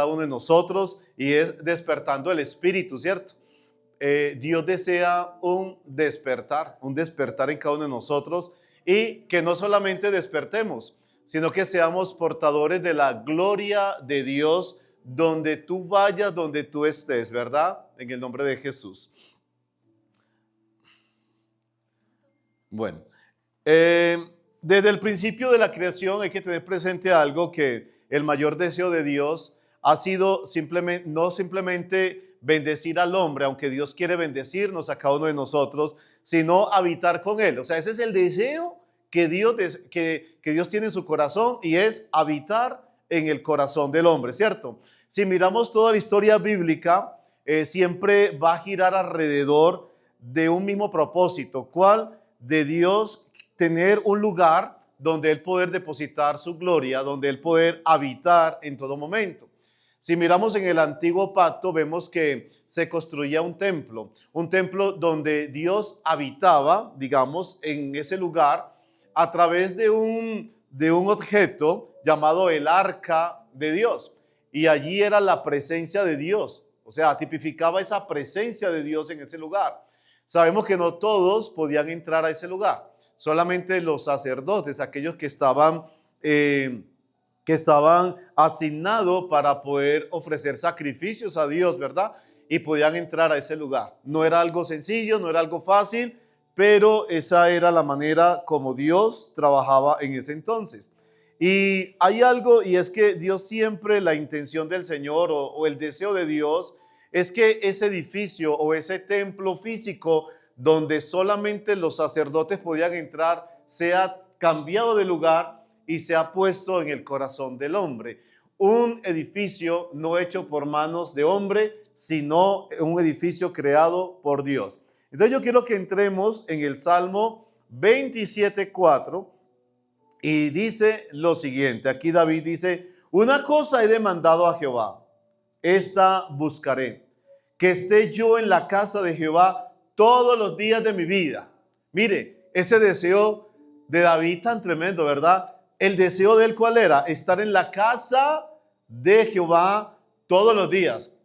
cada uno de nosotros y es despertando el espíritu, ¿cierto? Dios desea un despertar en cada uno de nosotros y que no solamente despertemos, sino que seamos portadores de la gloria de Dios donde tú vayas, donde tú estés, ¿verdad? En el nombre de Jesús. Bueno, desde el principio de la creación hay que tener presente algo, que el mayor deseo de Dios ha sido no simplemente bendecir al hombre, aunque Dios quiere bendecirnos a cada uno de nosotros, sino habitar con Él. O sea, ese es el deseo que Dios tiene en su corazón, y es habitar en el corazón del hombre, ¿cierto? Si miramos toda la historia bíblica, siempre va a girar alrededor de un mismo propósito. ¿Cuál? De Dios tener un lugar donde Él poder depositar su gloria, donde Él poder habitar en todo momento. Si miramos en el antiguo pacto, vemos que se construía un templo donde Dios habitaba, digamos, en ese lugar a través de un objeto llamado el arca de Dios. Y allí era la presencia de Dios, o sea, tipificaba esa presencia de Dios en ese lugar. Sabemos que no todos podían entrar a ese lugar, solamente los sacerdotes, aquellos que estaban asignados para poder ofrecer sacrificios a Dios, ¿verdad? Y podían entrar a ese lugar. No era algo sencillo, no era algo fácil, pero esa era la manera como Dios trabajaba en ese entonces. Y hay algo, y es que Dios siempre, la intención del Señor o el deseo de Dios es que ese edificio o ese templo físico donde solamente los sacerdotes podían entrar sea cambiado de lugar y sea puesto en el corazón del hombre. Un edificio no hecho por manos de hombre, sino un edificio creado por Dios. Entonces yo quiero que entremos en el Salmo 27:4 y dice lo siguiente. Aquí David dice: una cosa he demandado a Jehová, esta buscaré, que esté yo en la casa de Jehová todos los días de mi vida. Mire, ese deseo de David tan tremendo, ¿verdad? El deseo de él, ¿cuál era? Estar en la casa de Jehová todos los días.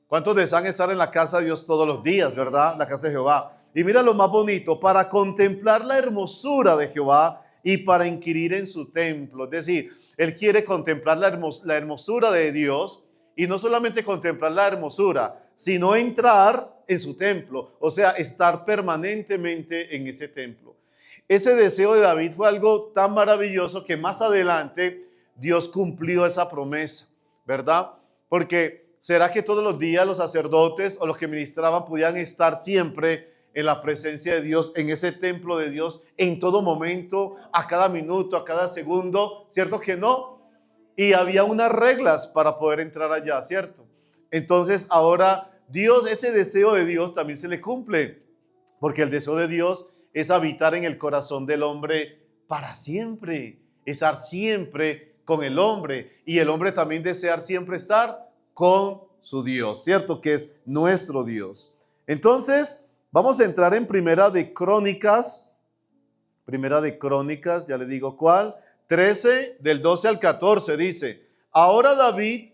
¿Cuántos desean estar en la casa de Dios todos los días, verdad? La casa de Jehová. Y mira lo más bonito: para contemplar la hermosura de Jehová y para inquirir en su templo. Es decir, él quiere contemplar la hermosura de Dios, y no solamente contemplar la hermosura, sino entrar en su templo, o sea, estar permanentemente en ese templo. Ese deseo de David fue algo tan maravilloso que más adelante Dios cumplió esa promesa, ¿verdad? Porque ¿será que todos los días los sacerdotes o los que ministraban podían estar siempre en la presencia de Dios, en ese templo de Dios, en todo momento, a cada minuto, a cada segundo? ¿Cierto que no? Y había unas reglas para poder entrar allá, ¿cierto? Entonces ahora Dios, ese deseo de Dios también se le cumple, porque el deseo de Dios es habitar en el corazón del hombre para siempre, estar siempre con el hombre, y el hombre también desear siempre estar con su Dios, ¿cierto? Que es nuestro Dios. Entonces vamos a entrar en Primera de Crónicas, ya le digo cuál, 13, del 12 al 14, dice: ahora David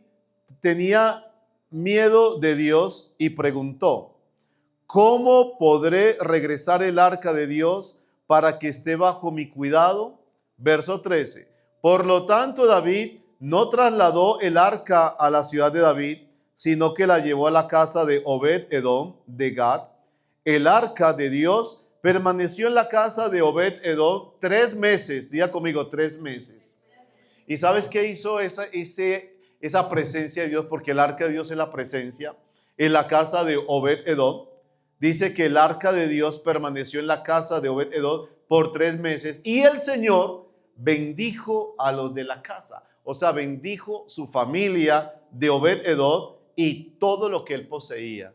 tenía miedo de Dios y preguntó: ¿cómo podré regresar el arca de Dios para que esté bajo mi cuidado? Verso 13. Por lo tanto, David no trasladó el arca a la ciudad de David, sino que la llevó a la casa de Obed-Edom de Gad. El arca de Dios permaneció en la casa de Obed-Edom 3 meses. Diga conmigo, 3 meses. ¿Y sabes qué hizo esa presencia de Dios? Porque el arca de Dios es la presencia. En la casa de Obed-Edom, dice que el arca de Dios permaneció en la casa de Obed-Edom por 3 meses. Y el Señor bendijo a los de la casa. O sea, bendijo su familia de Obed-Edom y todo lo que él poseía.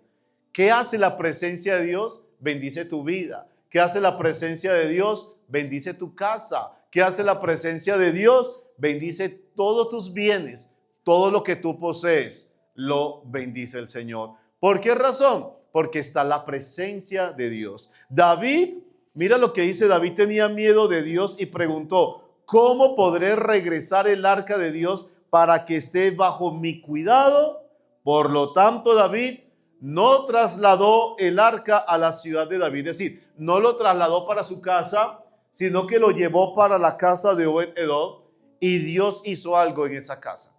¿Qué hace la presencia de Dios? Bendice tu vida. ¿Qué hace la presencia de Dios? Bendice tu casa. ¿Qué hace la presencia de Dios? Bendice todos tus bienes. Todo lo que tú posees lo bendice el Señor. ¿Por qué razón? Porque está la presencia de Dios. David, mira lo que dice: David tenía miedo de Dios y preguntó: ¿cómo podré regresar el arca de Dios para que esté bajo mi cuidado. Por lo tanto, David no trasladó el arca a la ciudad de David, es decir, no lo trasladó para su casa, sino que lo llevó para la casa de Obed-Edom, y Dios hizo algo en esa casa.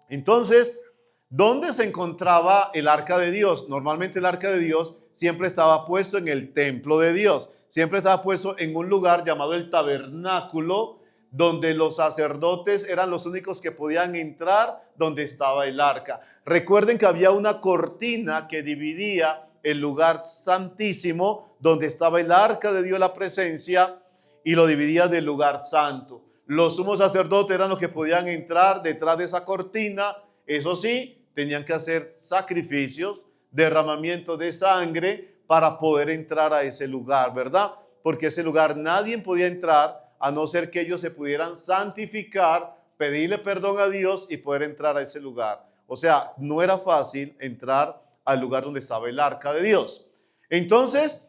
Entonces, ¿dónde se encontraba el arca de Dios? Normalmente el arca de Dios siempre estaba puesto en el templo de Dios, siempre estaba puesto en un lugar llamado el tabernáculo, donde los sacerdotes eran los únicos que podían entrar donde estaba el arca. Recuerden que había una cortina que dividía el lugar santísimo, donde estaba el arca de Dios, la presencia, y lo dividía del lugar santo. Los sumos sacerdotes eran los que podían entrar detrás de esa cortina. Eso sí, tenían que hacer sacrificios, derramamiento de sangre para poder entrar a ese lugar, ¿verdad? Porque ese lugar nadie podía entrar a no ser que ellos se pudieran santificar, pedirle perdón a Dios y poder entrar a ese lugar. O sea, no era fácil entrar al lugar donde estaba el arca de Dios. Entonces,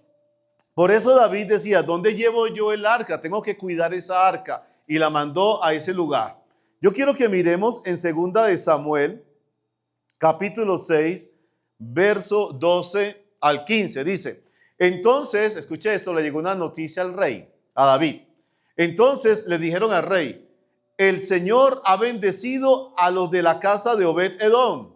por eso David decía, ¿dónde llevo yo el arca? Tengo que cuidar esa arca. Y la mandó a ese lugar. Yo quiero que miremos en 2 de Samuel, capítulo 6, verso 12 al 15. Dice, entonces, escuche esto, le llegó una noticia al rey, a David. Entonces le dijeron al rey, el Señor ha bendecido a los de la casa de Obed-Edom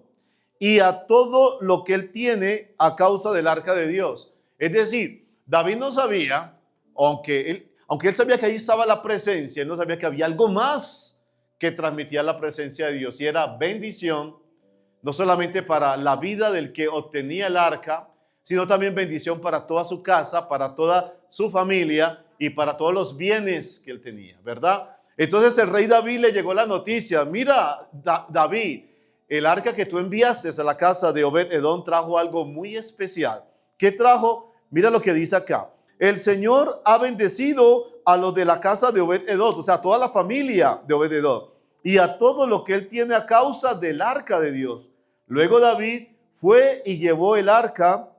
y a todo lo que él tiene a causa del arca de Dios. Es decir, David no sabía, aunque él sabía que ahí estaba la presencia, él no sabía que había algo más que transmitía la presencia de Dios, y era bendición, no solamente para la vida del que obtenía el arca, sino también bendición para toda su casa, para toda su familia y para todos los bienes que él tenía, ¿verdad? Entonces el rey David le llegó la noticia, mira, David, el arca que tú enviaste a la casa de Obed-Edom trajo algo muy especial. ¿Qué trajo? Mira lo que dice acá. El Señor ha bendecido a los de la casa de Obed-Edom, o sea, a toda la familia de Obed-Edom, y a todo lo que él tiene a causa del arca de Dios. Luego David fue y llevó el arca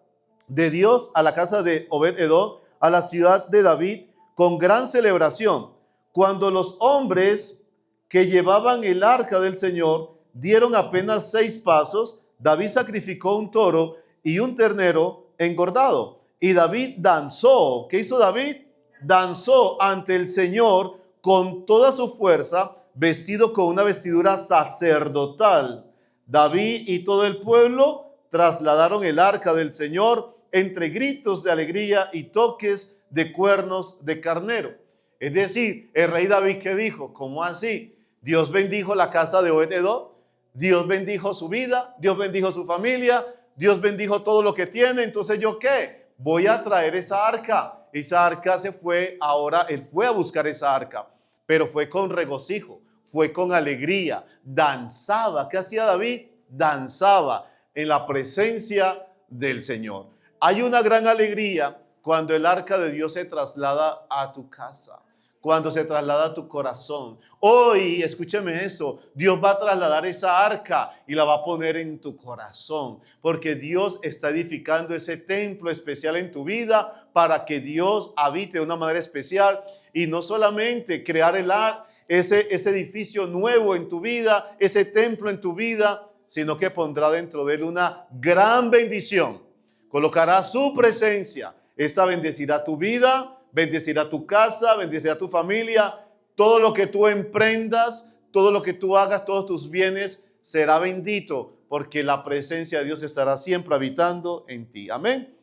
de Dios a la casa de Obed-Edom, a la ciudad de David, con gran celebración. Cuando los hombres que llevaban el arca del Señor dieron apenas 6 pasos, David sacrificó un toro y un ternero engordado. Y David danzó. ¿Qué hizo David? Danzó ante el Señor con toda su fuerza, vestido con una vestidura sacerdotal. David y todo el pueblo trasladaron el arca del Señor entre gritos de alegría y toques de cuernos de carnero. Es decir, el rey David, ¿qué dijo? ¿Cómo así? Dios bendijo la casa de Obed-Edom, Dios bendijo su vida, Dios bendijo su familia, Dios bendijo todo lo que tiene. Entonces, ¿yo qué? Voy a traer esa arca. Esa arca se fue, ahora él fue a buscar esa arca, pero fue con regocijo, fue con alegría, danzaba. ¿Qué hacía David? Danzaba en la presencia del Señor. Hay una gran alegría cuando el arca de Dios se traslada a tu casa, cuando se traslada a tu corazón. Hoy, escúcheme esto, Dios va a trasladar esa arca y la va a poner en tu corazón, porque Dios está edificando ese templo especial en tu vida para que Dios habite de una manera especial, y no solamente crear ese edificio nuevo en tu vida, ese templo en tu vida, sino que pondrá dentro de él una gran bendición. Colocará su presencia. Esta bendecirá tu vida, bendecirá tu casa, bendecirá tu familia. Todo lo que tú emprendas, todo lo que tú hagas, todos tus bienes será bendito, porque la presencia de Dios estará siempre habitando en ti. Amén.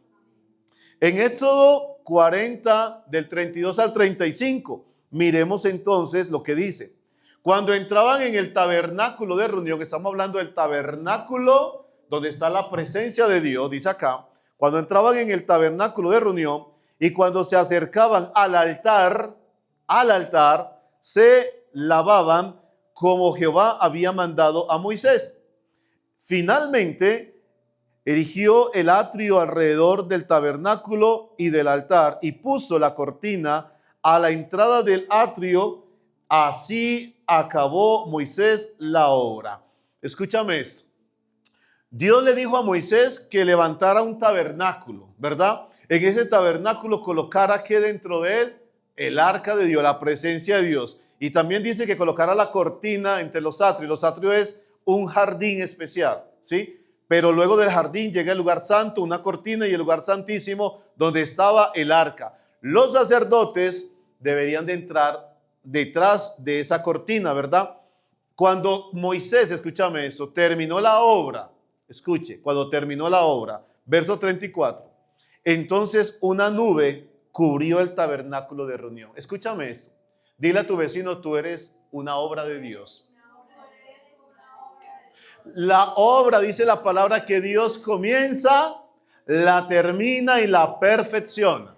En Éxodo 40, del 32 al 35, miremos entonces lo que dice. Cuando entraban en el tabernáculo de reunión, estamos hablando del tabernáculo donde está la presencia de Dios, dice acá, cuando entraban en el tabernáculo de reunión y cuando se acercaban al altar, se lavaban como Jehová había mandado a Moisés. Finalmente, erigió el atrio alrededor del tabernáculo y del altar y puso la cortina a la entrada del atrio. Así acabó Moisés la obra. Escúchame esto. Dios le dijo a Moisés que levantara un tabernáculo, ¿verdad? En ese tabernáculo colocara que dentro de él el arca de Dios, la presencia de Dios. Y también dice que colocara la cortina entre los atrios. Los atrios es un jardín especial, ¿sí? Pero luego del jardín llega el lugar santo, una cortina y el lugar santísimo donde estaba el arca. Los sacerdotes deberían de entrar detrás de esa cortina, ¿verdad? Cuando Moisés, escúchame eso, terminó la obra, escuche, cuando terminó la obra, verso 34, entonces una nube cubrió el tabernáculo de reunión. Escúchame esto, dile a tu vecino, tú eres una obra de Dios. La obra, dice la palabra, que Dios comienza, la termina y la perfecciona.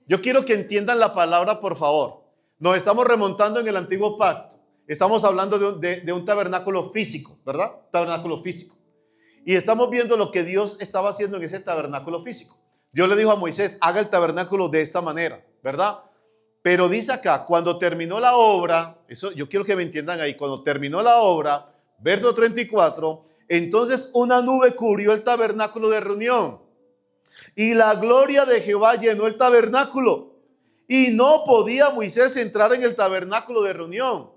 Yo quiero que entiendan la palabra, por favor. Nos estamos remontando en el antiguo pacto. Estamos hablando de un tabernáculo físico, ¿verdad? Tabernáculo físico. Y estamos viendo lo que Dios estaba haciendo en ese tabernáculo físico. Dios le dijo a Moisés, haga el tabernáculo de esta manera, ¿verdad? Pero dice acá, cuando terminó la obra, eso yo quiero que me entiendan ahí, cuando terminó la obra, verso 34, entonces una nube cubrió el tabernáculo de reunión y la gloria de Jehová llenó el tabernáculo y no podía Moisés entrar en el tabernáculo de reunión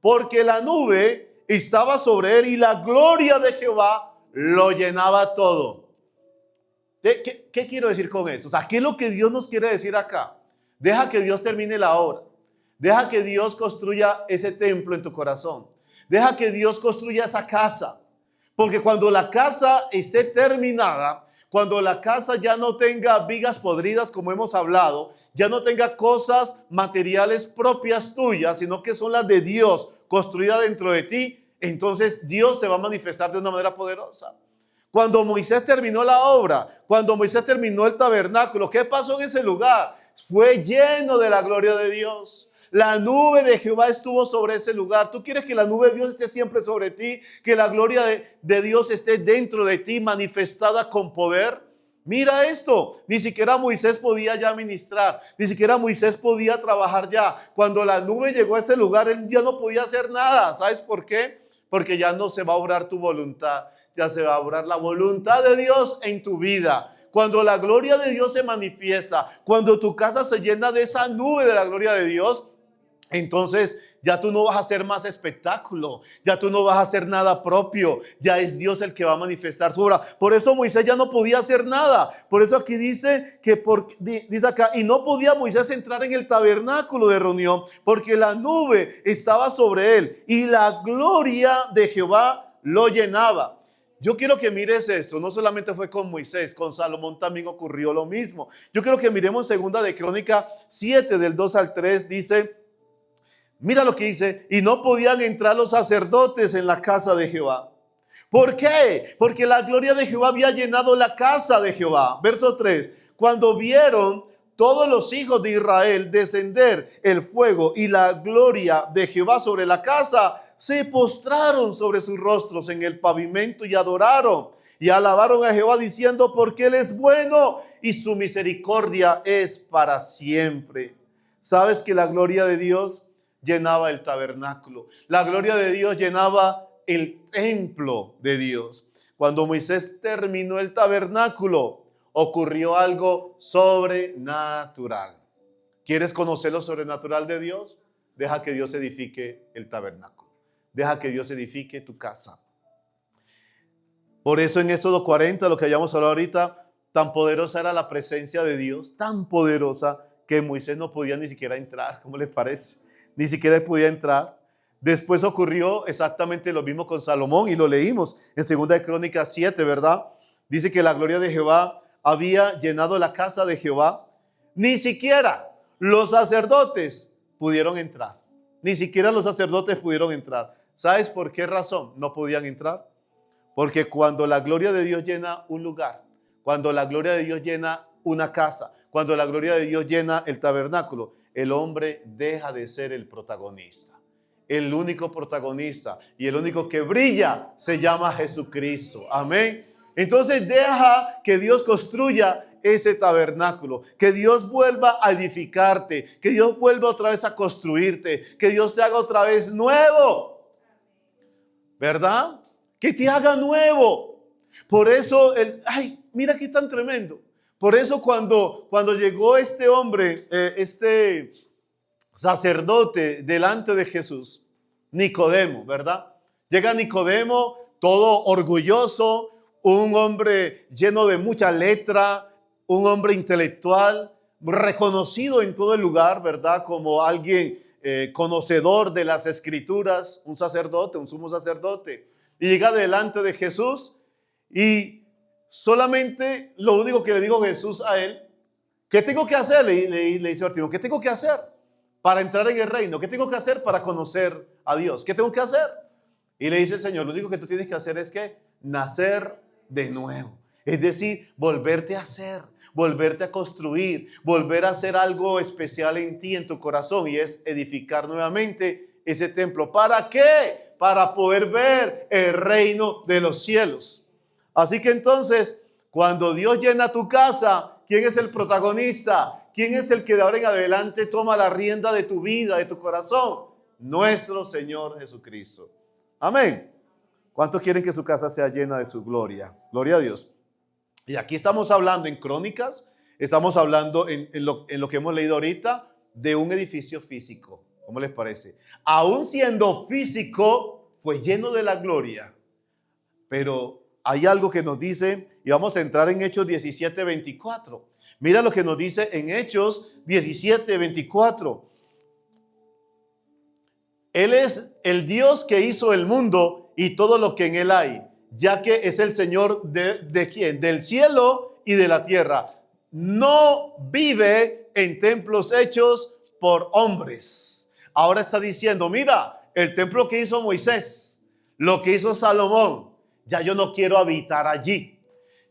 porque la nube estaba sobre él y la gloria de Jehová lo llenaba todo. ¿Qué quiero decir con eso? O sea, ¿qué es lo que Dios nos quiere decir acá? Deja que Dios termine la obra. Deja que Dios construya ese templo en tu corazón. Deja que Dios construya esa casa. Porque cuando la casa esté terminada, cuando la casa ya no tenga vigas podridas, como hemos hablado, ya no tenga cosas materiales propias tuyas, sino que son las de Dios, construidas dentro de ti, entonces Dios se va a manifestar de una manera poderosa. Cuando Moisés terminó la obra, cuando Moisés terminó el tabernáculo, ¿qué pasó en ese lugar? Fue lleno de la gloria de Dios. La nube de Jehová estuvo sobre ese lugar. ¿Tú quieres que la nube de Dios esté siempre sobre ti? Que la gloria de Dios esté dentro de ti, manifestada con poder. Mira esto, ni siquiera Moisés podía ya ministrar, ni siquiera Moisés podía trabajar ya. Cuando la nube llegó a ese lugar, él ya no podía hacer nada. ¿Sabes por qué? Porque ya no se va a obrar tu voluntad, ya se va a obrar la voluntad de Dios en tu vida. Cuando la gloria de Dios se manifiesta, cuando tu casa se llena de esa nube de la gloria de Dios, entonces ya tú no vas a hacer más espectáculo, ya tú no vas a hacer nada propio, ya es Dios el que va a manifestar su obra. Por eso Moisés ya no podía hacer nada. Por eso aquí dice dice acá, y no podía Moisés entrar en el tabernáculo de reunión porque la nube estaba sobre él y la gloria de Jehová lo llenaba. Yo quiero que mires esto, no solamente fue con Moisés, con Salomón también ocurrió lo mismo. Yo quiero que miremos segunda de Crónica 7 del 2 al 3, dice, mira lo que dice, y no podían entrar los sacerdotes en la casa de Jehová. ¿Por qué? Porque la gloria de Jehová había llenado la casa de Jehová. Verso 3, cuando vieron todos los hijos de Israel descender el fuego y la gloria de Jehová sobre la casa, se postraron sobre sus rostros en el pavimento y adoraron y alabaron a Jehová diciendo, porque Él es bueno y su misericordia es para siempre. ¿Sabes que la gloria de Dios llenaba el tabernáculo? La gloria de Dios llenaba el templo de Dios. Cuando Moisés terminó el tabernáculo, ocurrió algo sobrenatural. ¿Quieres conocer lo sobrenatural de Dios? Deja que Dios edifique el tabernáculo. Deja que Dios edifique tu casa. Por eso en Éxodo 40, lo que hayamos hablado ahorita, tan poderosa era la presencia de Dios, tan poderosa que Moisés no podía ni siquiera entrar. ¿Cómo les parece? Ni siquiera podía entrar. Después ocurrió exactamente lo mismo con Salomón y lo leímos en 2 de Crónicas 7, ¿verdad? Dice que la gloria de Jehová había llenado la casa de Jehová. Ni siquiera los sacerdotes pudieron entrar. Ni siquiera los sacerdotes pudieron entrar. ¿Sabes por qué razón no podían entrar? Porque cuando la gloria de Dios llena un lugar, cuando la gloria de Dios llena una casa, cuando la gloria de Dios llena el tabernáculo, el hombre deja de ser el protagonista. El único protagonista y el único que brilla se llama Jesucristo. Amén. Entonces deja que Dios construya ese tabernáculo, que Dios vuelva a edificarte, que Dios vuelva otra vez a construirte, que Dios te haga otra vez nuevo. ¿Verdad? Que te haga nuevo. Por eso, mira qué tan tremendo. Por eso cuando llegó este hombre, sacerdote delante de Jesús, Nicodemo, ¿verdad? Llega Nicodemo todo orgulloso, un hombre lleno de mucha letra, un hombre intelectual, reconocido en todo el lugar, ¿verdad? Como alguien conocedor de las escrituras, un sacerdote, un sumo sacerdote. Y llega delante de Jesús y solamente lo único que le dijo Jesús a él, ¿qué tengo que hacer? Le dice Bartimeo, ¿qué tengo que hacer para entrar en el reino? ¿Qué tengo que hacer para conocer a Dios? ¿Qué tengo que hacer? Y le dice el Señor, lo único que tú tienes que hacer es que nacer de nuevo. Es decir, volverte a hacer, volverte a construir, volver a hacer algo especial en ti, en tu corazón, y es edificar nuevamente ese templo. ¿Para qué? Para poder ver el reino de los cielos. Así que entonces, cuando Dios llena tu casa, ¿quién es el protagonista? ¿Quién es el que de ahora en adelante toma la rienda de tu vida, de tu corazón? Nuestro Señor Jesucristo. Amén. ¿Cuántos quieren que su casa sea llena de su gloria? Gloria a Dios. Y aquí estamos hablando en Crónicas, estamos hablando en lo que hemos leído ahorita, de un edificio físico. ¿Cómo les parece? Aún siendo físico, fue lleno de la gloria. Pero hay algo que nos dice, y vamos a entrar en Hechos 17:24. Mira lo que nos dice en Hechos 17:24. Él es el Dios que hizo el mundo y todo lo que en él hay, ya que es el Señor ¿de quién? Del cielo y de la tierra. No vive en templos hechos por hombres. Ahora está diciendo, mira, el templo que hizo Moisés, lo que hizo Salomón, ya yo no quiero habitar allí.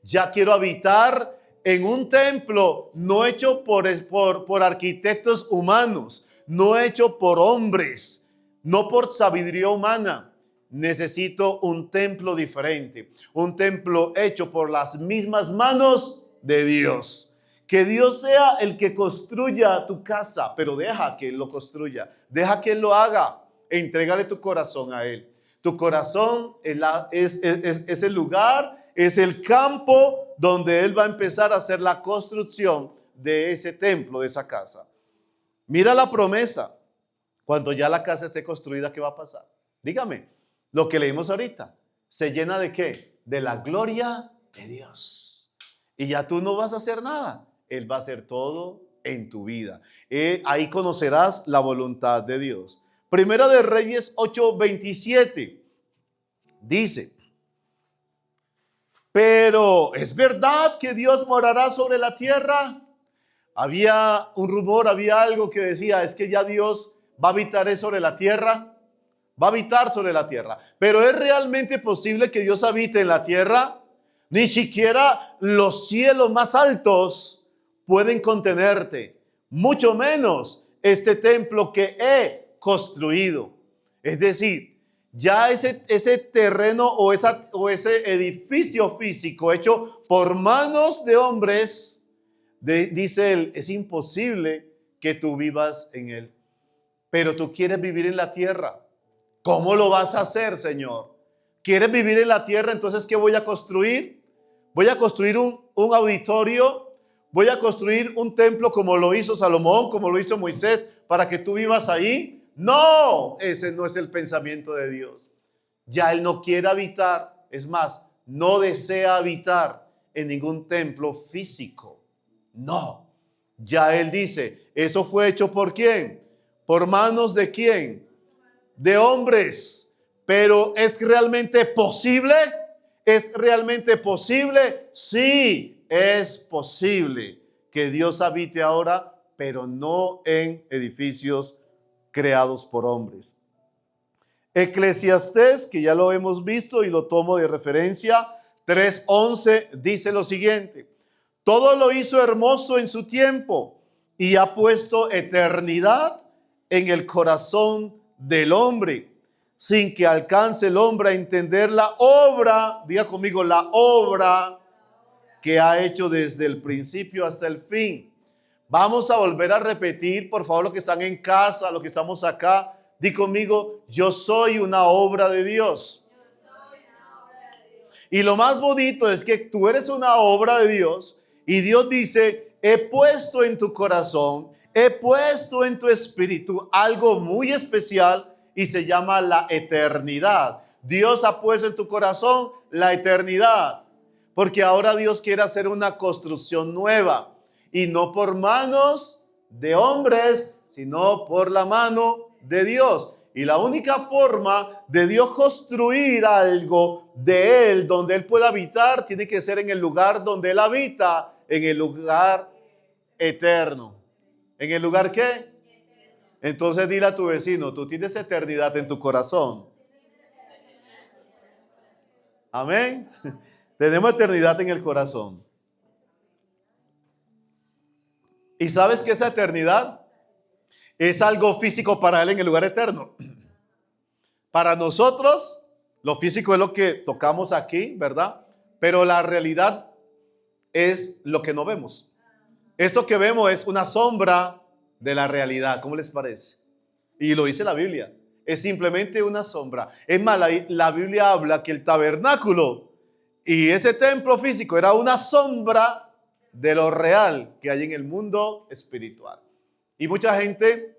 Ya quiero habitar en un templo no hecho por arquitectos humanos, no hecho por hombres, no por sabiduría humana. Necesito un templo diferente, un templo hecho por las mismas manos de Dios. Que Dios sea el que construya tu casa, pero deja que Él lo construya, deja que Él lo haga. Entrégale tu corazón a Él. Tu corazón es el lugar, es el campo donde Él va a empezar a hacer la construcción de ese templo, de esa casa. Mira la promesa. Cuando ya la casa esté construida, ¿qué va a pasar? Dígame, lo que leímos ahorita, ¿se llena de qué? De la gloria de Dios. Y ya tú no vas a hacer nada. Él va a hacer todo en tu vida. Ahí conocerás la voluntad de Dios. Primera de Reyes 8:27 dice, pero ¿es verdad que Dios morará sobre la tierra? Había un rumor, había algo que decía, es que ya Dios va a habitar sobre la tierra, va a habitar sobre la tierra. Pero ¿es realmente posible que Dios habite en la tierra? Ni siquiera los cielos más altos pueden contenerte, mucho menos este templo que he construido. Es decir, ya ese terreno o ese edificio físico hecho por manos de hombres, dice él, es imposible que tú vivas en él. Pero tú quieres vivir en la tierra. ¿Cómo lo vas a hacer, Señor? ¿Quieres vivir en la tierra? Entonces, ¿qué voy a construir? Voy a construir un auditorio. Voy a construir un templo como lo hizo Salomón, como lo hizo Moisés, para que tú vivas ahí. No, ese no es el pensamiento de Dios. Ya Él no quiere habitar. Es más, no desea habitar en ningún templo físico. No. Ya Él dice, ¿eso fue hecho por quién? ¿Por manos de quién? De hombres. Pero ¿es realmente posible? ¿Es realmente posible? Sí, es posible que Dios habite ahora, pero no en edificios creados por hombres. Eclesiastés, que ya lo hemos visto y lo tomo de referencia, 3:11 dice lo siguiente: todo lo hizo hermoso en su tiempo y ha puesto eternidad en el corazón del hombre, sin que alcance el hombre a entender la obra, diga conmigo, la obra que ha hecho desde el principio hasta el fin. Vamos a volver a repetir, por favor, los que están en casa, los que estamos acá, di conmigo, yo soy una obra de Dios. Y lo más bonito es que tú eres una obra de Dios y Dios dice, he puesto en tu corazón he puesto en tu espíritu algo muy especial y se llama la eternidad. Dios ha puesto en tu corazón la eternidad, porque ahora Dios quiere hacer una construcción nueva y no por manos de hombres, sino por la mano de Dios. Y la única forma de Dios construir algo de Él, donde Él pueda habitar, tiene que ser en el lugar donde Él habita, en el lugar eterno. ¿En el lugar qué? Entonces dile a tu vecino, tú tienes eternidad en tu corazón. Amén. Tenemos eternidad en el corazón. ¿Y sabes que esa eternidad es algo físico para Él en el lugar eterno? Para nosotros, lo físico es lo que tocamos aquí, ¿verdad? Pero la realidad es lo que no vemos. Esto que vemos es una sombra de la realidad. ¿Cómo les parece? Y lo dice la Biblia. Es simplemente una sombra. Es más, la Biblia habla que el tabernáculo y ese templo físico era una sombra de lo real que hay en el mundo espiritual. Y mucha gente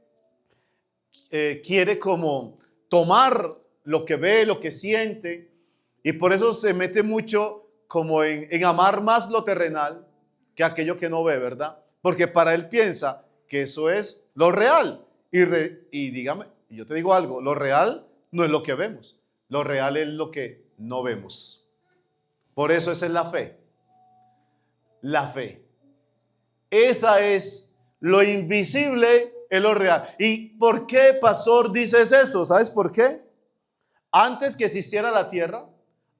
quiere como tomar lo que ve, lo que siente, y por eso se mete mucho como en amar más lo terrenal que aquello que no ve, ¿verdad? Porque para él piensa que eso es lo real. Y dígame, yo te digo algo, lo real no es lo que vemos, lo real es lo que no vemos. Por eso esa es la fe. La fe. Esa es lo invisible, es lo real. ¿Y por qué, pastor, dices eso? ¿Sabes por qué? Antes que existiera la tierra,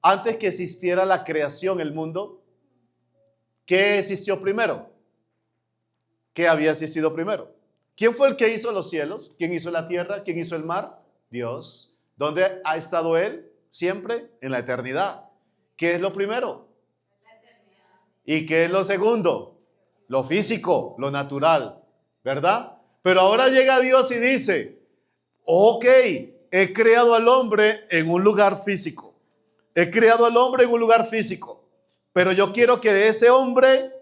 antes que existiera la creación, el mundo, ¿qué existió primero? ¿Qué había existido primero? ¿Quién fue el que hizo los cielos? ¿Quién hizo la tierra? ¿Quién hizo el mar? Dios. ¿Dónde ha estado Él? Siempre en la eternidad. ¿Qué es lo primero? La eternidad. ¿Y qué es lo segundo? Lo físico, lo natural, ¿verdad? Pero ahora llega Dios y dice, ok, he creado al hombre en un lugar físico. He creado al hombre en un lugar físico. Pero yo quiero que ese hombre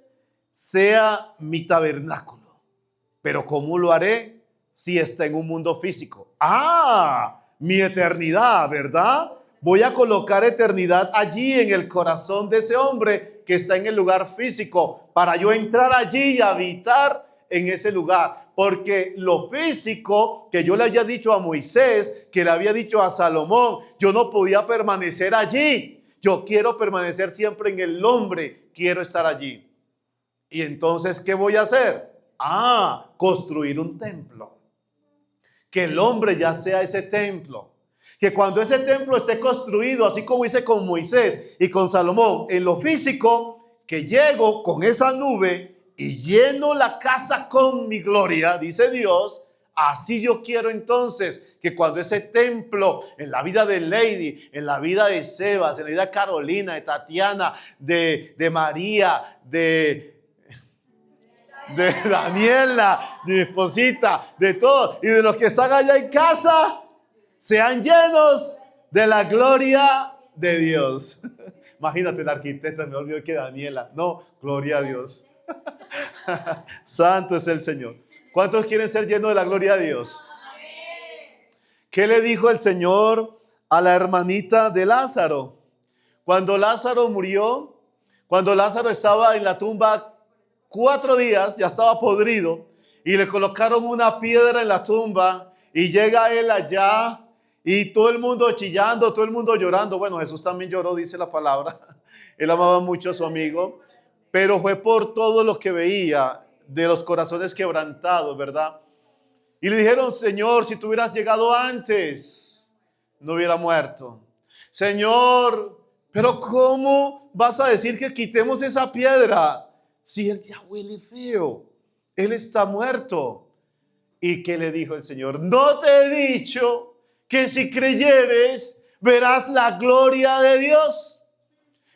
sea mi tabernáculo. Pero ¿cómo lo haré si está en un mundo físico? Mi eternidad, ¿verdad? Voy a colocar eternidad allí en el corazón de ese hombre que está en el lugar físico, para yo entrar allí y habitar en ese lugar. Porque lo físico que yo le había dicho a Moisés, que le había dicho a Salomón, yo no podía permanecer allí. Yo quiero permanecer siempre en el hombre, quiero estar allí. Y entonces, ¿qué voy a hacer? Construir un templo. Que el hombre ya sea ese templo. Que cuando ese templo esté construido, así como hice con Moisés y con Salomón, en lo físico, que llego con esa nube y lleno la casa con mi gloria, dice Dios. Así yo quiero entonces que cuando ese templo, en la vida de Lady, en la vida de Sebas, en la vida de Carolina, de Tatiana, de María, de Daniela, de mi esposita, de todos y de los que están allá en casa, sean llenos de la gloria de Dios. Imagínate, la arquitecta, me olvidó que Daniela. No, gloria a Dios. Santo es el Señor. ¿Cuántos quieren ser llenos de la gloria de Dios? ¿Qué le dijo el Señor a la hermanita de Lázaro? Cuando Lázaro murió, cuando Lázaro estaba en la tumba 4 días, ya estaba podrido, y le colocaron una piedra en la tumba, y llega él allá, y todo el mundo chillando, todo el mundo llorando. Bueno, Jesús también lloró, dice la palabra. Él amaba mucho a su amigo, pero fue por todo lo que veía de los corazones quebrantados, ¿verdad? Y le dijeron, Señor, si tú hubieras llegado antes, no hubiera muerto. Señor, pero ¿cómo vas a decir que quitemos esa piedra si él ya huele feo? Él está muerto. ¿Y qué le dijo el Señor? ¿No te he dicho que si creyeres verás la gloria de Dios?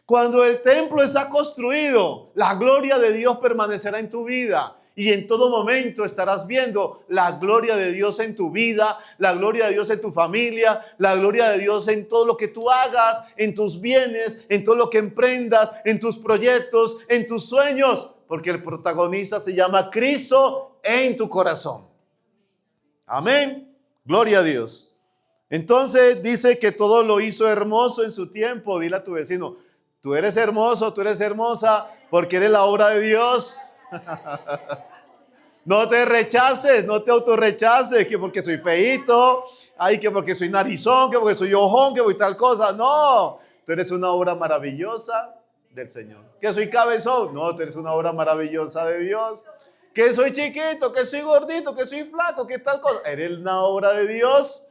Cuando el templo está construido, la gloria de Dios permanecerá en tu vida. Y en todo momento estarás viendo la gloria de Dios en tu vida, la gloria de Dios en tu familia, la gloria de Dios en todo lo que tú hagas, en tus bienes, en todo lo que emprendas, en tus proyectos, en tus sueños. porque el protagonista se llama Cristo en tu corazón. Amén. Gloria a Dios. Entonces dice que todo lo hizo hermoso en su tiempo. Dile a tu vecino, tú eres hermoso, tú eres hermosa, porque eres la obra de Dios. No te rechaces, no te autorrechaces, que porque soy feíto, ay, que porque soy narizón, que porque soy ojón, que porque tal cosa. No, tú eres una obra maravillosa del Señor. Que soy cabezón, no, tú eres una obra maravillosa de Dios. Que soy chiquito, que soy gordito, que soy flaco, que tal cosa. Eres una obra de Dios.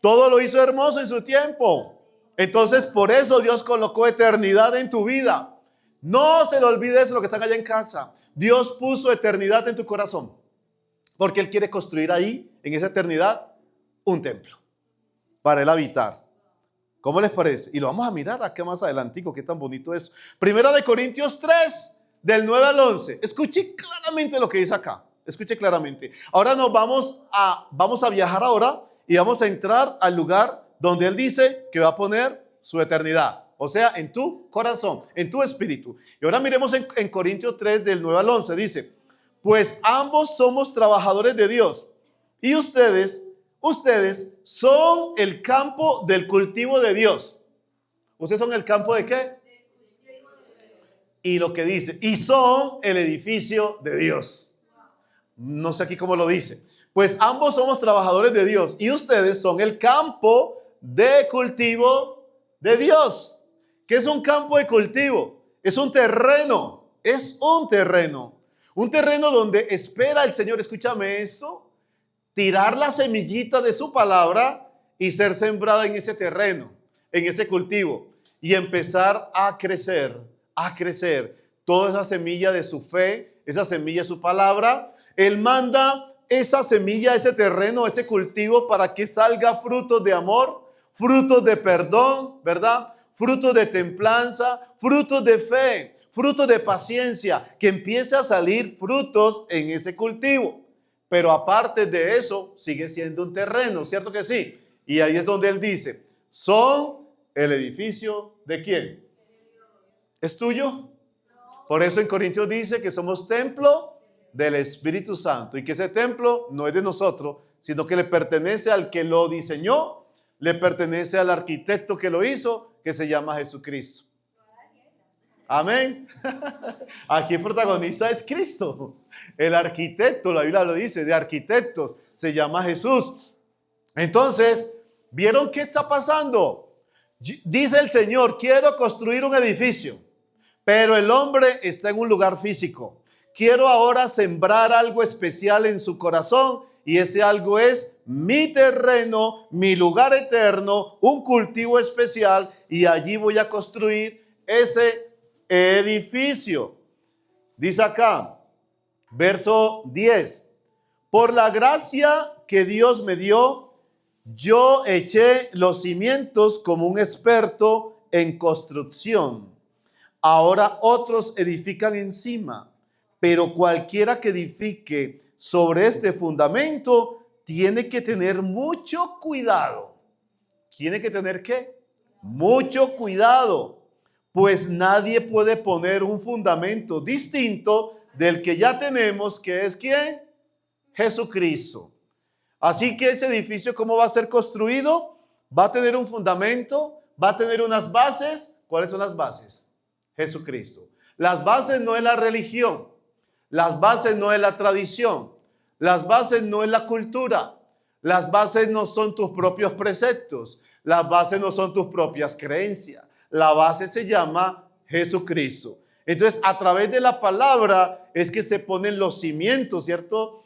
Todo lo hizo hermoso en su tiempo. Entonces, por eso Dios colocó eternidad en tu vida. No se le olvide eso, lo que están allá en casa. Dios puso eternidad en tu corazón. Porque Él quiere construir ahí, en esa eternidad, un templo para Él habitar. ¿Cómo les parece? Y lo vamos a mirar acá más adelantico, qué tan bonito es. Primera de Corintios 3, del 9 al 11. Escuche claramente lo que dice acá. Escuche claramente. Ahora vamos a viajar ahora y vamos a entrar al lugar donde Él dice que va a poner su eternidad. O sea, en tu corazón, en tu espíritu. Y ahora miremos en Corintios 3, del 9 al 11. Dice, pues ambos somos trabajadores de Dios. Y ustedes son el campo del cultivo de Dios. ¿Ustedes son el campo de qué? Y lo que dice, y son el edificio de Dios. No sé aquí cómo lo dice. Pues ambos somos trabajadores de Dios y ustedes son el campo de cultivo de Dios. ¿Qué es un campo de cultivo? Es un terreno. Es un terreno. Un terreno donde espera el Señor, escúchame esto, tirar la semillita de su palabra y ser sembrada en ese terreno, en ese cultivo, y empezar a crecer toda esa semilla de su fe, esa semilla de su palabra. Él manda esa semilla, ese terreno, ese cultivo para que salga frutos de amor, frutos de perdón, ¿verdad? Frutos de templanza, frutos de fe, frutos de paciencia, que empiece a salir frutos en ese cultivo. Pero aparte de eso, sigue siendo un terreno, ¿cierto que sí? Y ahí es donde Él dice, son el edificio ¿de quién? ¿Es tuyo? Por eso en Corintios dice que somos templo del Espíritu Santo y que ese templo no es de nosotros, sino que le pertenece al que lo diseñó, le pertenece al arquitecto que lo hizo, que se llama Jesucristo. Amén. Aquí el protagonista es Cristo. El arquitecto, la Biblia lo dice, de arquitectos, se llama Jesús. Entonces, ¿vieron qué está pasando? Dice el Señor, quiero construir un edificio, pero el hombre está en un lugar físico. Quiero ahora sembrar algo especial en su corazón y ese algo es mi terreno, mi lugar eterno, un cultivo especial y allí voy a construir ese edificio. Dice acá, verso 10, por la gracia que Dios me dio, yo eché los cimientos como un experto en construcción. Ahora otros edifican encima, pero cualquiera que edifique sobre este fundamento tiene que tener mucho cuidado. ¿Tiene que tener qué? Mucho cuidado. Pues nadie puede poner un fundamento distinto del que ya tenemos, que es ¿quién? Jesucristo. Así que ese edificio, ¿cómo va a ser construido? Va a tener un fundamento, va a tener unas bases. ¿Cuáles son las bases? Jesucristo. Las bases no es la religión, las bases no es la tradición, las bases no es la cultura, las bases no son tus propios preceptos, las bases no son tus propias creencias. La base se llama Jesucristo. Entonces, a través de la palabra es que se ponen los cimientos, ¿cierto,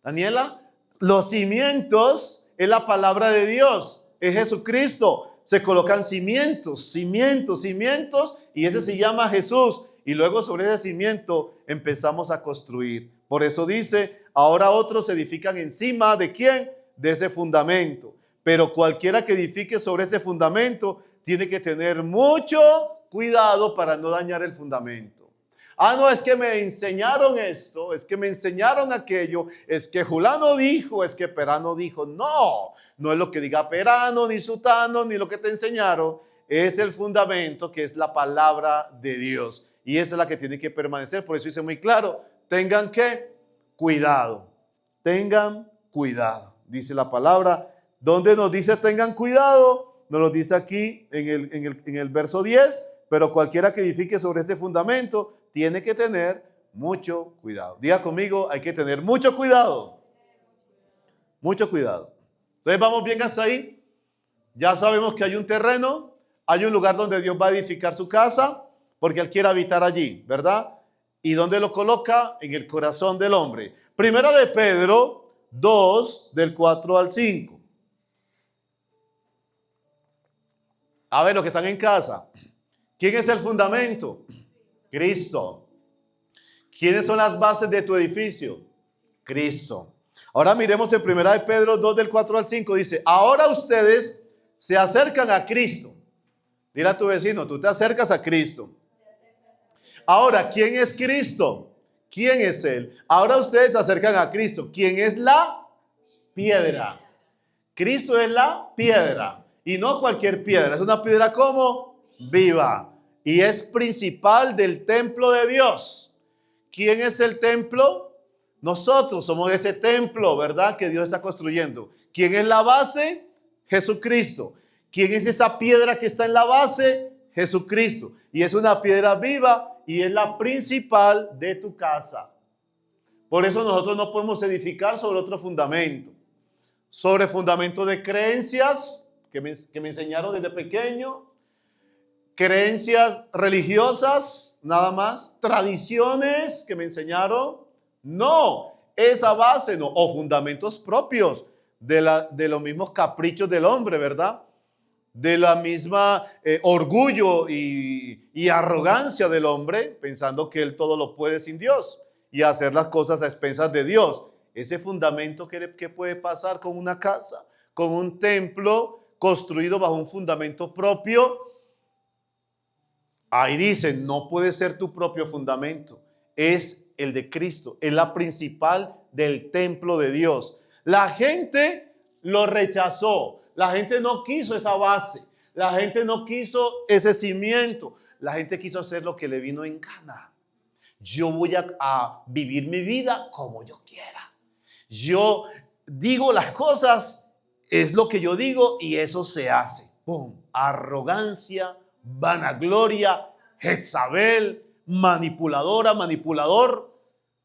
Daniela? Los cimientos es la palabra de Dios, es Jesucristo. Se colocan cimientos, y ese se llama Jesús. Y luego sobre ese cimiento empezamos a construir. Por eso dice, ahora otros edifican encima ¿de quién? De ese fundamento. Pero cualquiera que edifique sobre ese fundamento tiene que tener mucho cuidado para no dañar el fundamento. Ah, no, es que me enseñaron esto, es que me enseñaron aquello, es que Julano dijo, es que Perano dijo. No, no es lo que diga Perano, ni Sutano, ni lo que te enseñaron. Es el fundamento que es la palabra de Dios. y esa es la que tiene que permanecer. Por eso dice muy claro, tengan que cuidado, tengan cuidado, dice la palabra. ¿Dónde nos dice tengan cuidado? Nos lo dice aquí en el verso 10, pero cualquiera que edifique sobre ese fundamento tiene que tener mucho cuidado. Diga conmigo, hay que tener mucho cuidado. Mucho cuidado. Entonces vamos bien hasta ahí. Ya sabemos que hay un terreno, hay un lugar donde Dios va a edificar su casa, porque Él quiere habitar allí, ¿verdad? ¿Y dónde lo coloca? En el corazón del hombre. Primera de Pedro 2, del 4 al 5. A ver, los que están en casa. ¿Quién es el fundamento? Cristo. ¿Quiénes son las bases de tu edificio? Cristo. Ahora miremos en Primera de Pedro 2, del 4 al 5. Dice, ahora ustedes se acercan a Cristo. Dile a tu vecino, tú te acercas a Cristo. Ahora, ¿quién es Cristo? ¿Quién es Él? Ahora ustedes se acercan a Cristo. ¿Quién es la piedra? Cristo es la piedra. Y no cualquier piedra. Es una piedra como viva. Y es principal del templo de Dios. ¿Quién es el templo? Nosotros somos ese templo, ¿verdad? Que Dios está construyendo. ¿Quién es la base? Jesucristo. ¿Quién es esa piedra que está en la base? Jesucristo. Y es una piedra viva y es la principal de tu casa. Por eso nosotros no podemos edificar sobre otro fundamento. Sobre fundamento de creencias que me enseñaron desde pequeño. Creencias religiosas, nada más. Tradiciones que me enseñaron. No, esa base no. O fundamentos propios de los mismos caprichos del hombre, ¿verdad? De la misma orgullo y arrogancia del hombre, pensando que él todo lo puede sin Dios y hacer las cosas a expensas de Dios. Ese fundamento que puede pasar con una casa, con un templo construido bajo un fundamento propio. Ahí dice, no puede ser tu propio fundamento, es el de Cristo, es la principal del templo de Dios. La gente lo rechazó, la gente no quiso esa base, la gente no quiso ese cimiento, la gente quiso hacer lo que le vino en gana. Yo voy a vivir mi vida como yo quiera. Yo digo las cosas, es lo que yo digo y eso se hace. ¡Pum! Arrogancia, vanagloria, Jezabel, manipuladora, manipulador.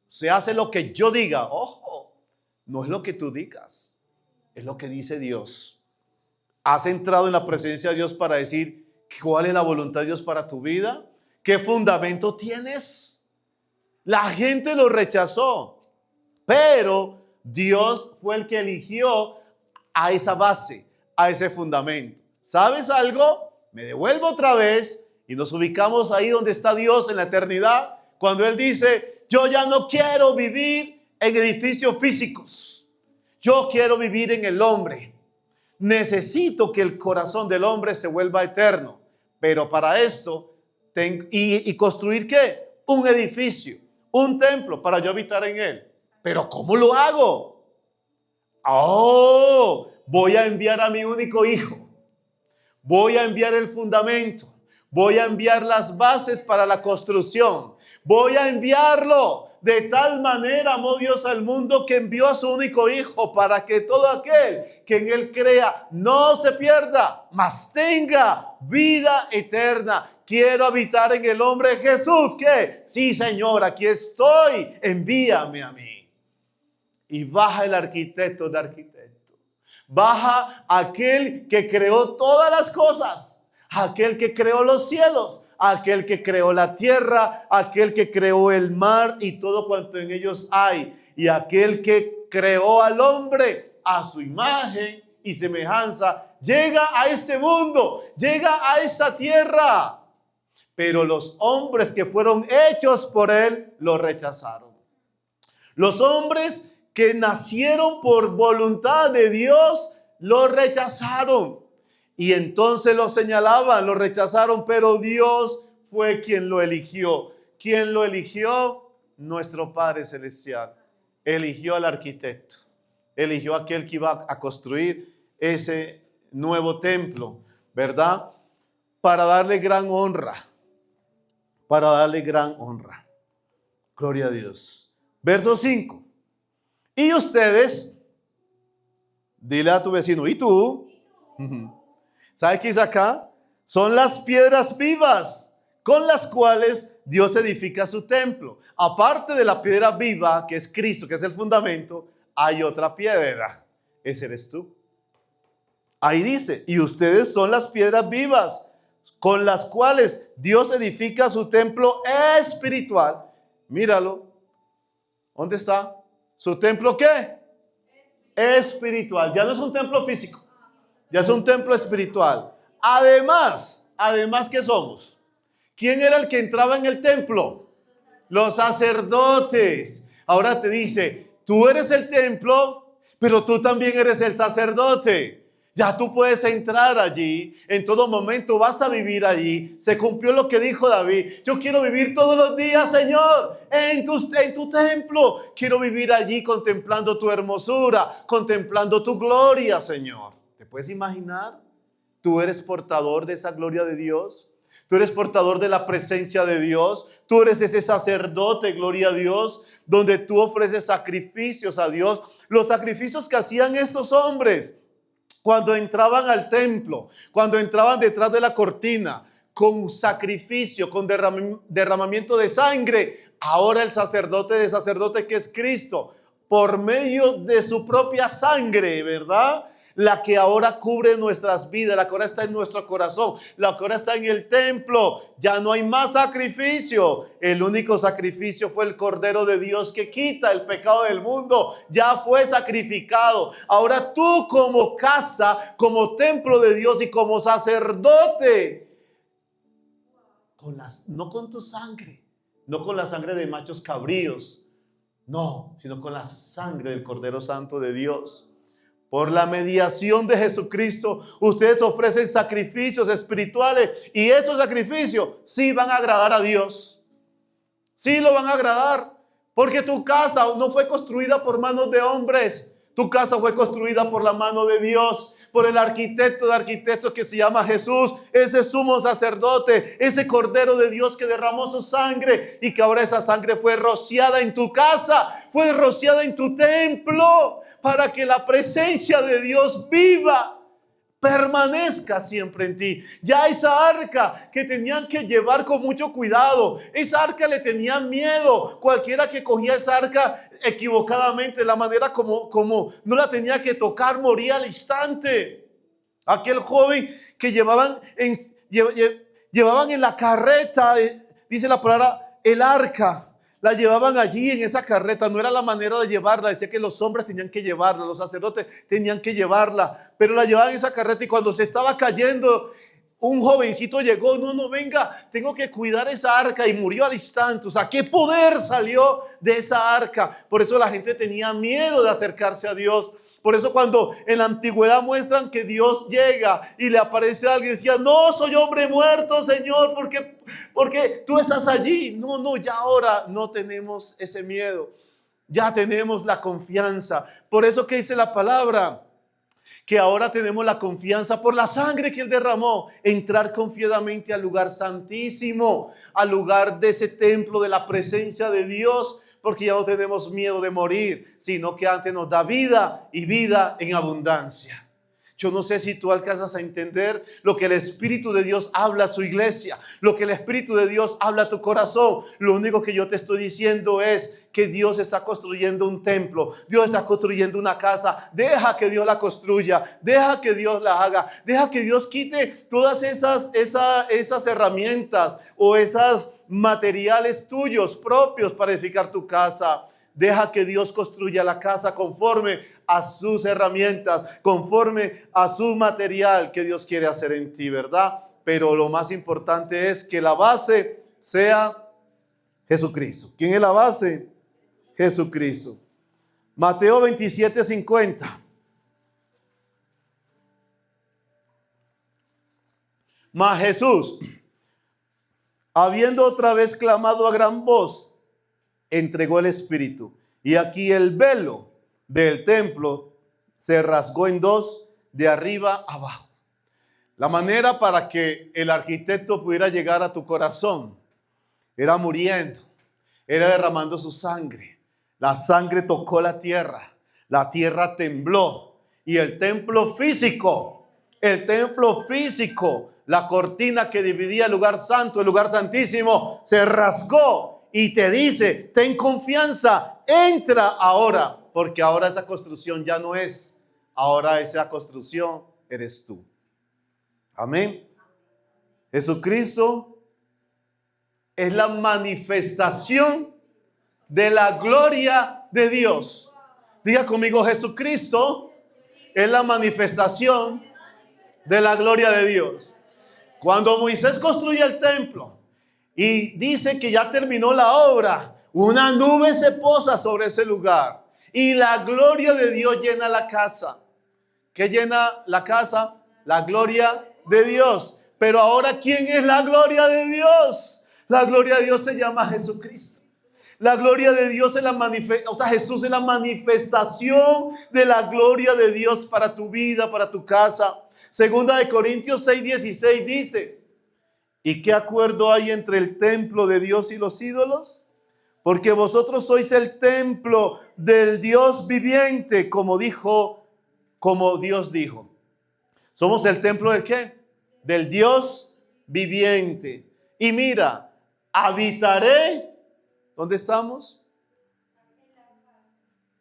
Se hace lo que yo diga. Ojo, no es lo que tú digas, es lo que dice Dios. ¿Has entrado en la presencia de Dios para decir cuál es la voluntad de Dios para tu vida? ¿Qué fundamento tienes? La gente lo rechazó, pero Dios fue el que eligió a esa base, a ese fundamento. ¿Sabes algo? Me devuelvo otra vez y nos ubicamos ahí donde está Dios en la eternidad, cuando Él dice, yo ya no quiero vivir en edificios físicos, yo quiero vivir en el hombre. Necesito que el corazón del hombre se vuelva eterno, pero para esto, y construir ¿qué? Un edificio, un templo para yo habitar en él. ¿Pero cómo lo hago? Oh, voy a enviar a mi único hijo. Voy a enviar el fundamento. Voy a enviar las bases para la construcción. Voy a enviarlo. De tal manera amó Dios al mundo que envió a su único hijo para que todo aquel que en él crea no se pierda, mas tenga vida eterna. Quiero habitar en el hombre Jesús. ¿Qué? Sí, Señor, aquí estoy. Envíame a mí. Y baja el arquitecto de arquitecto. Baja aquel que creó todas las cosas. Aquel que creó los cielos. Aquel que creó la tierra. Aquel que creó el mar y todo cuanto en ellos hay. Y aquel que creó al hombre a su imagen y semejanza. Llega a este mundo. Llega a esta tierra. Pero los hombres que fueron hechos por él lo rechazaron. Los hombres que nacieron por voluntad de Dios lo rechazaron. Y entonces lo señalaban, lo rechazaron, pero Dios fue quien lo eligió. ¿Quién lo eligió? Nuestro Padre Celestial. Eligió al arquitecto. Eligió a aquel que iba a construir ese nuevo templo, ¿verdad? Para darle gran honra. para darle gran honra. Gloria a Dios. Verso 5. Y ustedes, dile a tu vecino, ¿y tú? ¿Sabes qué dice acá? Son las piedras vivas con las cuales Dios edifica su templo. Aparte de la piedra viva, que es Cristo, que es el fundamento, hay otra piedra. Ese eres tú. Ahí dice, y ustedes son las piedras vivas con las cuales Dios edifica su templo espiritual. Míralo. ¿Dónde está? ¿Su templo qué? Espiritual. Ya no es un templo físico. Ya es un templo espiritual. Además, ¿qué somos? ¿Quién era el que entraba en el templo? Los sacerdotes. Ahora te dice, tú eres el templo, pero tú también eres el sacerdote. Ya tú puedes entrar allí, en todo momento vas a vivir allí. Se cumplió lo que dijo David. Yo quiero vivir todos los días, Señor, en tu templo. Quiero vivir allí contemplando tu hermosura, contemplando tu gloria, Señor. ¿Te puedes imaginar? Tú eres portador de esa gloria de Dios. Tú eres portador de la presencia de Dios. Tú eres ese sacerdote, gloria a Dios, donde tú ofreces sacrificios a Dios. Los sacrificios que hacían estos hombres cuando entraban al templo, cuando entraban detrás de la cortina, con sacrificio, con derramamiento de sangre. Ahora el sacerdote de sacerdote, que es Cristo, por medio de su propia sangre, ¿verdad? La que ahora cubre nuestras vidas, la que ahora está en nuestro corazón, la que ahora está en el templo. Ya no hay más sacrificio. El único sacrificio fue el Cordero de Dios que quita el pecado del mundo. Ya fue sacrificado. Ahora tú, como casa, como templo de Dios y como sacerdote, no con tu sangre, no con la sangre de machos cabríos, no, sino con la sangre del Cordero Santo de Dios. Por la mediación de Jesucristo, ustedes ofrecen sacrificios espirituales, y esos sacrificios sí van a agradar a Dios. Sí lo van a agradar, porque tu casa no fue construida por manos de hombres. Tu casa fue construida por la mano de Dios, por el arquitecto de arquitectos que se llama Jesús, ese sumo sacerdote, ese Cordero de Dios que derramó su sangre, y que ahora esa sangre fue rociada en tu casa, fue rociada en tu templo, para que la presencia de Dios viva, permanezca siempre en ti. Ya esa arca que tenían que llevar con mucho cuidado, esa arca le tenían miedo. Cualquiera que cogía esa arca equivocadamente, la manera como no la tenía que tocar, moría al instante. Aquel joven que llevaban en la carreta, dice la palabra, el arca. La llevaban allí en esa carreta, no era la manera de llevarla, decía que los hombres tenían que llevarla, los sacerdotes tenían que llevarla, pero la llevaban en esa carreta, y cuando se estaba cayendo, un jovencito llegó, no, venga, tengo que cuidar esa arca, y murió al instante. O sea, ¿qué poder salió de esa arca? Por eso la gente tenía miedo de acercarse a Dios. Por eso cuando en la antigüedad muestran que Dios llega y le aparece a alguien, decía, no, soy hombre muerto, Señor, porque tú estás allí. No, ya ahora no tenemos ese miedo, ya tenemos la confianza. Por eso que dice la palabra, que ahora tenemos la confianza por la sangre que Él derramó, entrar confiadamente al lugar santísimo, al lugar de ese templo de la presencia de Dios, porque ya no tenemos miedo de morir, sino que antes nos da vida, y vida en abundancia. Yo no sé si tú alcanzas a entender lo que el Espíritu de Dios habla a su iglesia, lo que el Espíritu de Dios habla a tu corazón. Lo único que yo te estoy diciendo es que Dios está construyendo un templo, Dios está construyendo una casa. Deja que Dios la construya, deja que Dios la haga, deja que Dios quite todas esas herramientas o esos materiales tuyos propios para edificar tu casa. Deja que Dios construya la casa conforme a sus herramientas, conforme a su material que Dios quiere hacer en ti, ¿verdad? Pero lo más importante es que la base sea Jesucristo. ¿Quién es la base? Jesucristo. Mateo 27:50. Mas Jesús, habiendo otra vez clamado a gran voz, entregó el Espíritu. Y aquí el velo del templo se rasgó en dos, de arriba abajo. La manera para que el arquitecto pudiera llegar a tu corazón era muriendo, era derramando su sangre. La sangre tocó la tierra tembló y el templo físico, la cortina que dividía el lugar santo, el lugar santísimo, se rasgó y te dice, ten confianza, entra ahora, porque ahora esa construcción ya no es, ahora esa construcción eres tú. Amén. Jesucristo es la manifestación de la gloria de Dios. Diga conmigo, Jesucristo es la manifestación de la gloria de Dios. Cuando Moisés construye el templo y dice que ya terminó la obra, una nube se posa sobre ese lugar y la gloria de Dios llena la casa. ¿Qué llena la casa? La gloria de Dios. Pero ahora, ¿quién es la gloria de Dios? La gloria de Dios se llama Jesucristo. La gloria de Dios es Jesús es la manifestación de la gloria de Dios para tu vida, para tu casa. Segunda de Corintios 6:16 dice, ¿y qué acuerdo hay entre el templo de Dios y los ídolos? Porque vosotros sois el templo del Dios viviente, como Dios dijo. ¿Somos el templo de qué? Del Dios viviente. Y mira, habitaré. ¿Dónde estamos?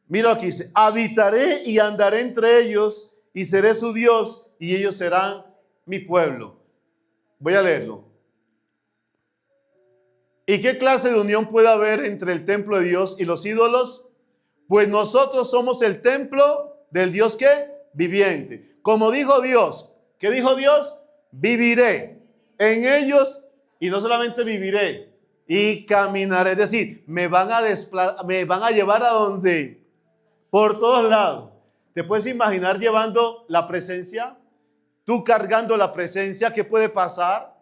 Mira aquí dice, habitaré y andaré entre ellos y seré su Dios y ellos serán mi pueblo. Voy a leerlo. ¿Y qué clase de unión puede haber entre el templo de Dios y los ídolos? Pues nosotros somos el templo del Dios ¿qué? Viviente. Como dijo Dios, ¿qué dijo Dios? Viviré en ellos y no solamente viviré, y caminaré, es decir, me van a llevar a donde, por todos lados. ¿Te puedes imaginar llevando la presencia? Tú cargando la presencia, ¿qué puede pasar?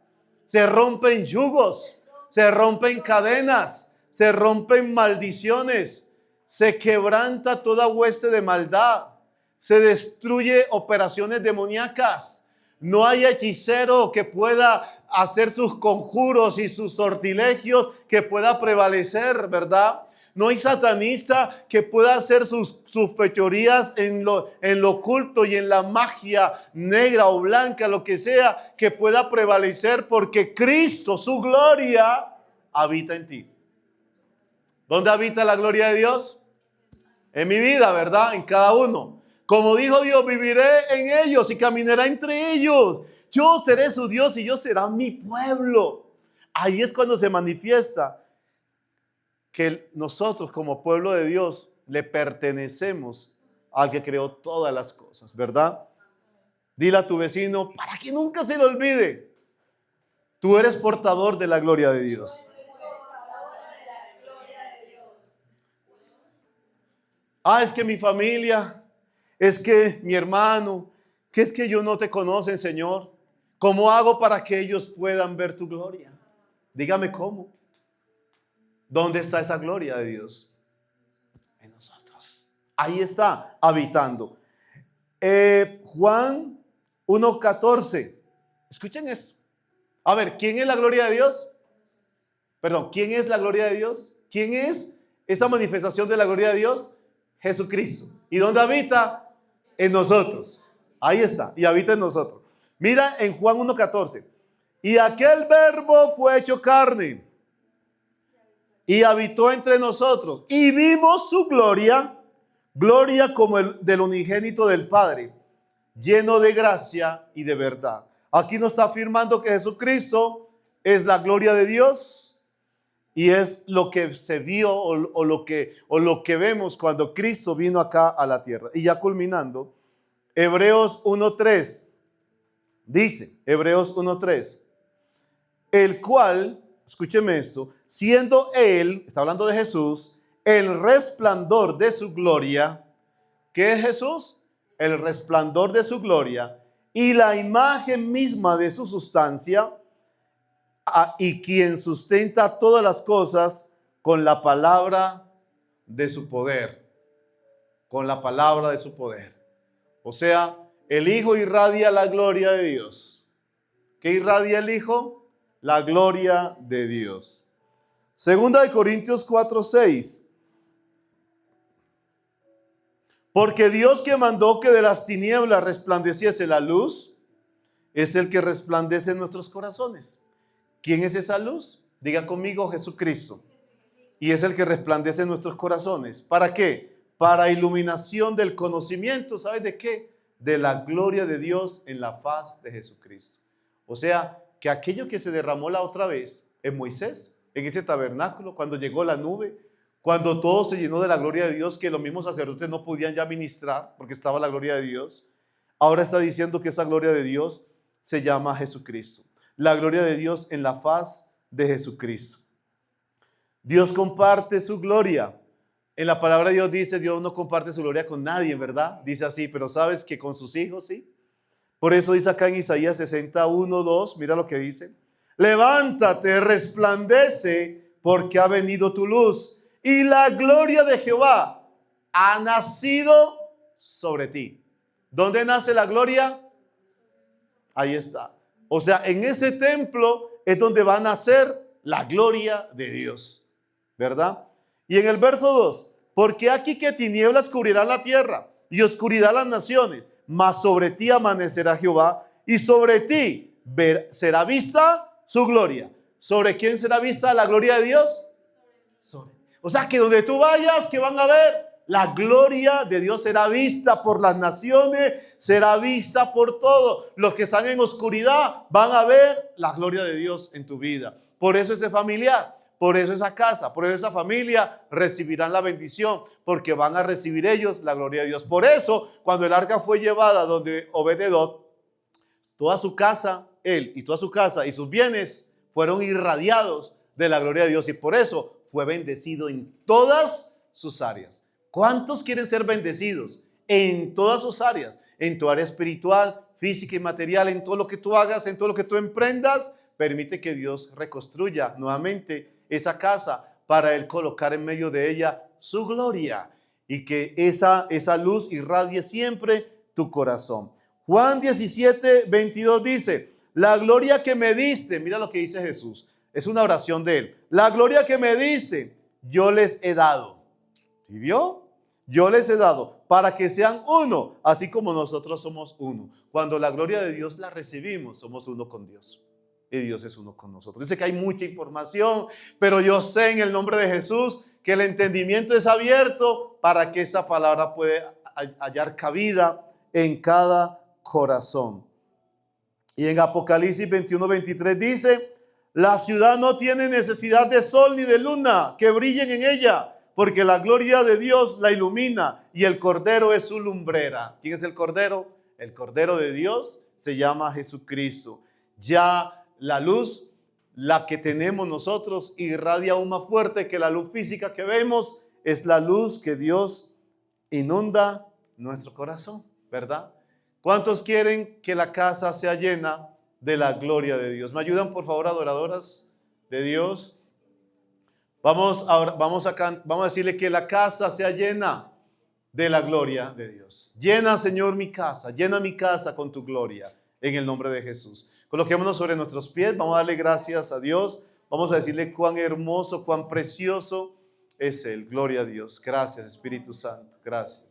Se rompen yugos, se rompen cadenas, se rompen maldiciones, se quebranta toda hueste de maldad, se destruye operaciones demoníacas. No hay hechicero que pueda hacer sus conjuros y sus sortilegios que pueda prevalecer, ¿verdad? No hay satanista que pueda hacer sus fechorías en lo oculto y en la magia negra o blanca, lo que sea, que pueda prevalecer porque Cristo, su gloria, habita en ti. ¿Dónde habita la gloria de Dios? En mi vida, ¿verdad? En cada uno. Como dijo Dios, viviré en ellos y caminaré entre ellos. Yo seré su Dios y ellos serán mi pueblo. Ahí es cuando se manifiesta que nosotros como pueblo de Dios le pertenecemos al que creó todas las cosas, ¿verdad? Dile a tu vecino, para que nunca se le olvide, tú eres portador de la gloria de Dios. Es que mi familia, es que mi hermano, que es que ellos no te conocen, Señor. ¿Cómo hago para que ellos puedan ver tu gloria? Dígame cómo. ¿Dónde está esa gloria de Dios? En nosotros. Ahí está, habitando. Juan 1:14. Escuchen esto. A ver, ¿quién es la gloria de Dios? Perdón, ¿quién es la gloria de Dios? ¿Quién es esa manifestación de la gloria de Dios? Jesucristo. ¿Y dónde habita? En nosotros. Ahí está, y habita en nosotros. Mira en Juan 1:14. Y aquel verbo fue hecho carne y habitó entre nosotros. Y vimos su gloria, gloria como el del unigénito del Padre, lleno de gracia y de verdad. Aquí nos está afirmando que Jesucristo es la gloria de Dios y es lo que se vio o lo que vemos cuando Cristo vino acá a la tierra. Y ya culminando, Hebreos 1:3 dice, Hebreos 1:3, el cual, escúcheme esto, siendo Él, está hablando de Jesús, el resplandor de su gloria. ¿Qué es Jesús? El resplandor de su gloria y la imagen misma de su sustancia, y quien sustenta todas las cosas con la palabra de su poder. Con la palabra de su poder. O sea, el Hijo irradia la gloria de Dios. ¿Qué irradia el Hijo? La gloria de Dios. Segunda de Corintios 4:6. Porque Dios que mandó que de las tinieblas resplandeciese la luz, es el que resplandece en nuestros corazones. ¿Quién es esa luz? Diga conmigo, Jesucristo. Y es el que resplandece en nuestros corazones. ¿Para qué? Para iluminación del conocimiento. ¿Sabes de qué? De la gloria de Dios en la faz de Jesucristo. O sea, que aquello que se derramó la otra vez en Moisés, en ese tabernáculo, cuando llegó la nube, cuando todo se llenó de la gloria de Dios, que los mismos sacerdotes no podían ya ministrar porque estaba la gloria de Dios. Ahora está diciendo que esa gloria de Dios se llama Jesucristo. La gloria de Dios en la faz de Jesucristo. Dios comparte su gloria. En la palabra de Dios dice, Dios no comparte su gloria con nadie, ¿verdad? Dice así, pero ¿sabes que con sus hijos sí? Por eso dice acá en Isaías 61:2, mira lo que dice. Levántate, resplandece, porque ha venido tu luz, y la gloria de Jehová ha nacido sobre ti. ¿Dónde nace la gloria? Ahí está. O sea, en ese templo es donde va a nacer la gloria de Dios, ¿verdad? Y en el verso 2, porque aquí que tinieblas cubrirán la tierra y oscuridad las naciones, mas sobre ti amanecerá Jehová y sobre ti será vista su gloria. ¿Sobre quién será vista la gloria de Dios? O sea, que donde tú vayas, que van a ver, la gloria de Dios será vista por las naciones, será vista por todos. Los que están en oscuridad van a ver la gloria de Dios en tu vida. Por eso ese familiar, por eso esa casa, por eso esa familia recibirán la bendición, porque van a recibir ellos la gloria de Dios. Por eso, cuando el arca fue llevada donde Obed-Edom, toda su casa, él y toda su casa y sus bienes fueron irradiados de la gloria de Dios, y por eso fue bendecido en todas sus áreas. ¿Cuántos quieren ser bendecidos? En todas sus áreas, en tu área espiritual, física y material, en todo lo que tú hagas, en todo lo que tú emprendas. Permite que Dios reconstruya nuevamente esa casa para Él colocar en medio de ella su gloria y que esa luz irradie siempre tu corazón. Juan 17:22 dice, la gloria que me diste, mira lo que dice Jesús, es una oración de Él. La gloria que me diste, yo les he dado. ¿Sí vio? Yo les he dado para que sean uno, así como nosotros somos uno. Cuando la gloria de Dios la recibimos, somos uno con Dios. Y Dios es uno con nosotros. Dice que hay mucha información, pero yo sé en el nombre de Jesús que el entendimiento es abierto para que esa palabra pueda hallar cabida en cada corazón. Y en Apocalipsis 21:23 dice, la ciudad no tiene necesidad de sol ni de luna que brillen en ella, porque la gloria de Dios la ilumina y el Cordero es su lumbrera. ¿Quién es el Cordero? El Cordero de Dios se llama Jesucristo. Ya la luz, la que tenemos nosotros, irradia aún más fuerte que la luz física que vemos. Es la luz que Dios inunda nuestro corazón, ¿verdad? ¿Cuántos quieren que la casa sea llena de la gloria de Dios? ¿Me ayudan, por favor, adoradoras de Dios? Vamos a decirle que la casa sea llena de la gloria de Dios. Llena, Señor, mi casa. Llena mi casa con tu gloria en el nombre de Jesús. Coloquémonos sobre nuestros pies. Vamos a darle gracias a Dios. Vamos a decirle cuán hermoso, cuán precioso es Él. Gloria a Dios. Gracias, Espíritu Santo. Gracias.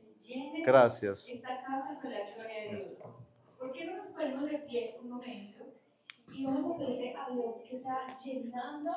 Gracias. Esta casa con la gloria de Dios. ¿Por qué no nos ponemos de pie un momento? Y vamos a pedirle a Dios que sea llenando